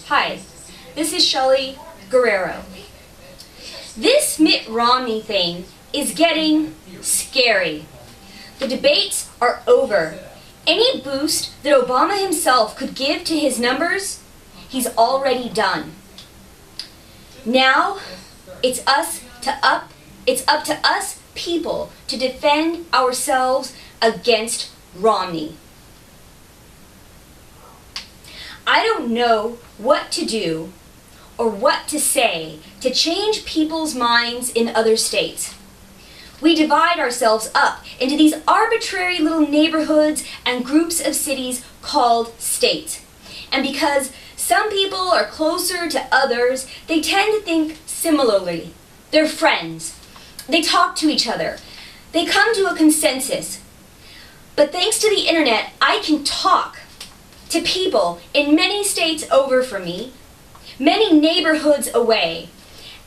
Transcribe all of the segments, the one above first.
Hi, this is Shelly Guerrero. This Mitt Romney thing is getting scary. The debates are over. Any boost that Obama himself could give to his numbers, he's already done. Now, it's up to us people to defend ourselves against Romney. I don't know what to do or what to say to change people's minds in other states. We divide ourselves up into these arbitrary little neighborhoods and groups of cities called states. And because some people are closer to others, they tend to think similarly. They're friends. They talk to each other. They come to a consensus. But thanks to the internet, I can talk to people in many states over from me, many neighborhoods away,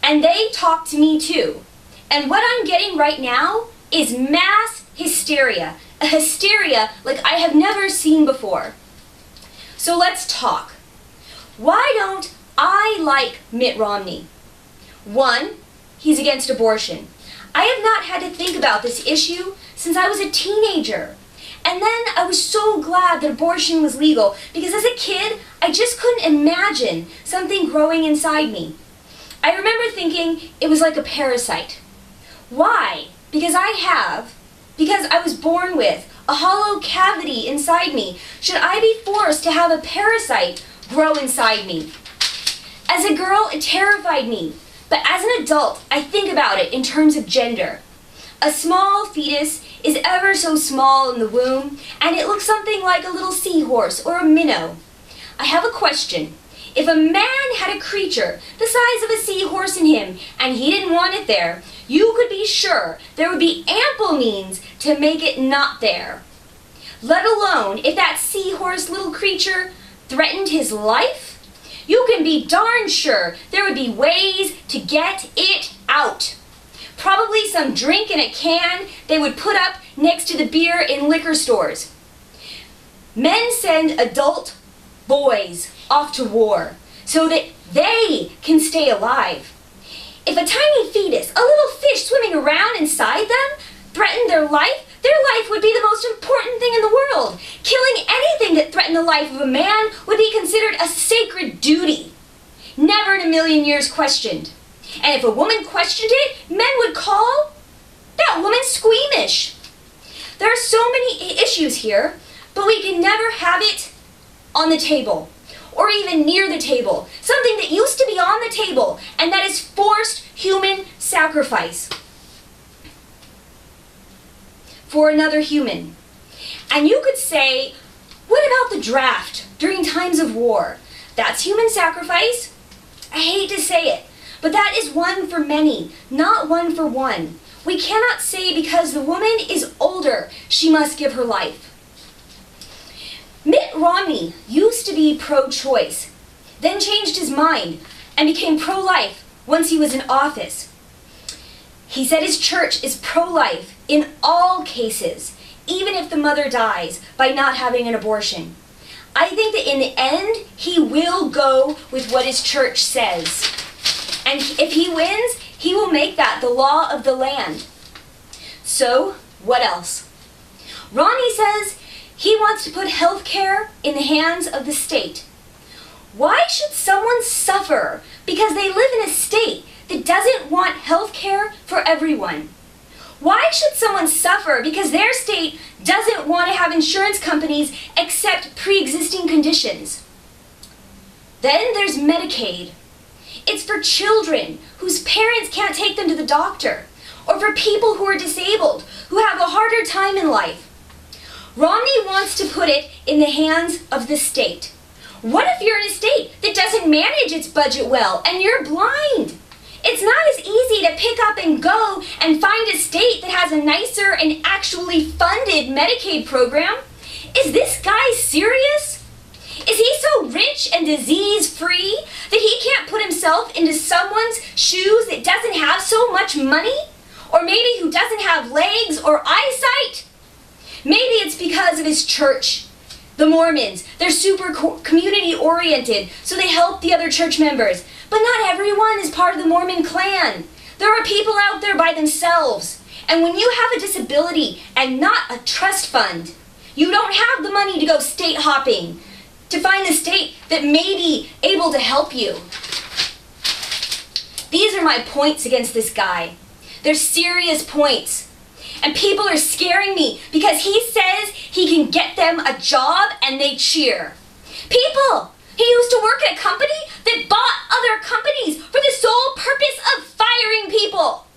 and they talk to me too. And what I'm getting right now is mass hysteria, a hysteria like I have never seen before. So let's talk. Why don't I like Mitt Romney? One, he's against abortion. I have not had to think about this issue since I was a teenager. And then I was so glad that abortion was legal because as a kid, I just couldn't imagine something growing inside me. I remember thinking it was like a parasite. Why? Because I was born with a hollow cavity inside me. Should I be forced to have a parasite grow inside me? As a girl, it terrified me. But as an adult, I think about it in terms of gender. A small fetus is ever so small in the womb, and it looks something like a little seahorse or a minnow. I have a question. If a man had a creature the size of a seahorse in him, and he didn't want it there, you could be sure there would be ample means to make it not there. Let alone if that seahorse little creature threatened his life, you can be darn sure there would be ways to get it out. Probably some drink in a can they would put up next to the beer in liquor stores. Men send adult boys off to war so that they can stay alive. If a tiny fetus, a little fish swimming around inside them, threatened their life would be the most important thing in the world. Killing anything that threatened the life of a man would be considered a sacred duty, never in a million years questioned. And if a woman questioned it, men would call that woman squeamish. There are so many issues here, but we can never have it on the table, or even near the table. Something that used to be on the table, and that is forced human sacrifice for another human. And you could say, what about the draft during times of war? That's human sacrifice? I hate to say it, but that is one for many, not one for one. We cannot say because the woman is older, she must give her life. Mitt Romney used to be pro-choice, then changed his mind and became pro-life once he was in office. He said his church is pro-life in all cases, even if the mother dies by not having an abortion. I think that in the end, he will go with what his church says. And if he wins, he will make that the law of the land. So, what else? Romney says he wants to put health care in the hands of the state. Why should someone suffer because they live in a state that doesn't want health care for everyone? Why should someone suffer because their state doesn't want to have insurance companies accept pre-existing conditions? Then there's Medicaid. It's for children whose parents can't take them to the doctor, or for people who are disabled, who have a harder time in life. Romney wants to put it in the hands of the state. What if you're in a state that doesn't manage its budget well and you're blind? It's not as easy to pick up and go and find a state that has a nicer and actually funded Medicaid program. Is this guy serious? Is he so rich and disease-free that he can't put himself into someone's shoes that doesn't have so much money? Or maybe who doesn't have legs or eyesight? Maybe it's because of his church. The Mormons, they're super community oriented, so they help the other church members. But not everyone is part of the Mormon clan. There are people out there by themselves. And when you have a disability and not a trust fund, you don't have the money to go state hopping, to find a state that may be able to help you. These are my points against this guy. They're serious points. And people are scaring me because he says he can get them a job and they cheer. People! He used to work at a company that bought other companies for the sole purpose of firing people.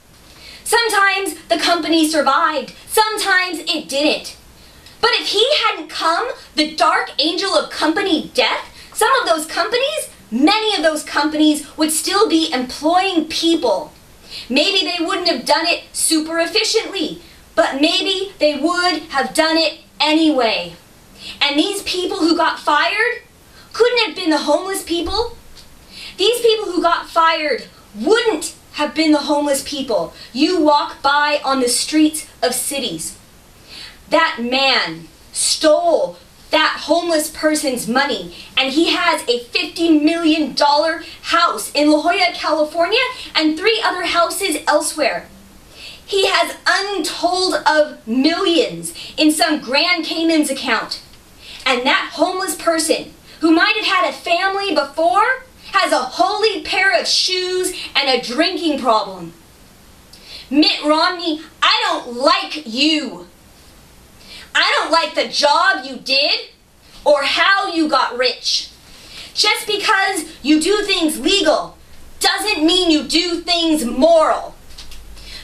Sometimes the company survived, sometimes it didn't. But if he hadn't come, the dark angel of company death, some of those companies, many of those companies would still be employing people. Maybe they wouldn't have done it super efficiently, but maybe they would have done it anyway. And these people who got fired couldn't have been the homeless people. These people who got fired wouldn't have been the homeless people you walk by on the streets of cities. That man stole that homeless person's money, and he has a $50 million house in La Jolla, California, and 3 other houses elsewhere. He has untold of millions in some Grand Cayman's account. And that homeless person, who might have had a family before, has a holy pair of shoes and a drinking problem. Mitt Romney, I don't like you. I don't like the job you did or how you got rich. Just because you do things legal doesn't mean you do things moral.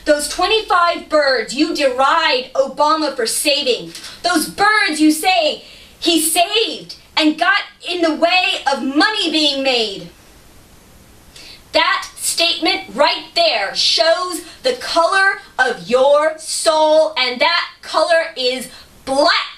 Those 25 birds you deride Obama for saving, those birds you say he saved and got in the way of money being made. That statement right there shows the color of your soul, and that color is black.